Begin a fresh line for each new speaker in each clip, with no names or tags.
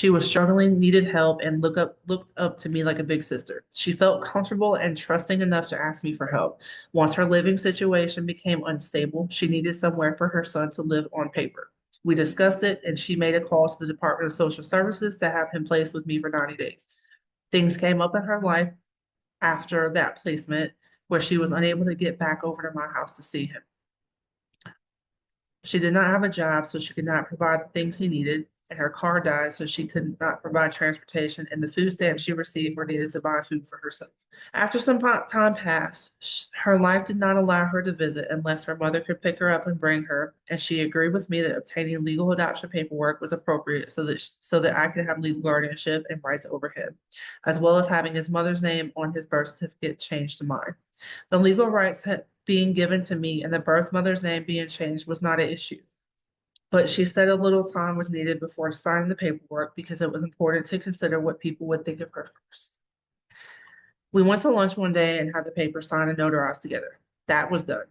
She was struggling, needed help, and looked up to me like a big sister. She felt comfortable and trusting enough to ask me for help. Once her living situation became unstable, she needed somewhere for her son to live on paper. We discussed it, and she made a call to the Department of Social Services to have him placed with me for 90 days. Things came up in her life after that placement where she was unable to get back over to my house to see him. She did not have a job, so she could not provide the things he needed, and her car died, so she could not provide transportation, and the food stamps she received were needed to buy food for herself. After some time passed, her life did not allow her to visit unless her mother could pick her up and bring her, and she agreed with me that obtaining legal adoption paperwork was appropriate so that I could have legal guardianship and rights over him, as well as having his mother's name on his birth certificate changed to mine. The legal rights being given to me and the birth mother's name being changed was not an issue. But she said a little time was needed before signing the paperwork because it was important to consider what people would think of her first. We went to lunch one day and had the paper signed and notarized together. That was done.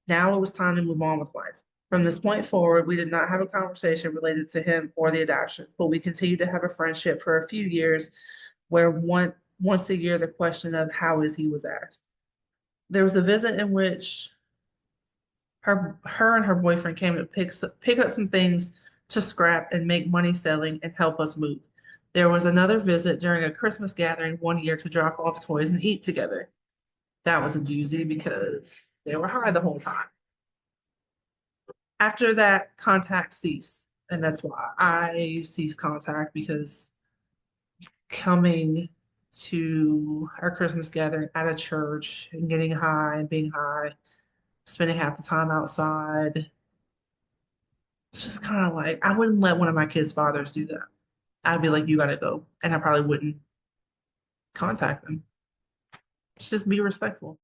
Now it was time to move on with life. From this point forward, we did not have a conversation related to him or the adoption, but we continued to have a friendship for a few years where once a year the question of how is he was asked. There was a visit in which her and her boyfriend came to pick up some things to scrap and make money selling and help us move. There was another visit during a Christmas gathering one year to drop off toys and eat together. That was a doozy because they were high the whole time. After that, contact ceased. And that's why I ceased contact because coming to our Christmas gathering at a church and getting high and being high, spending half the time outside, it's just kind of like I wouldn't let one of my kids' fathers do that. I'd be like, you gotta go. And I probably wouldn't contact them. It's just be respectful.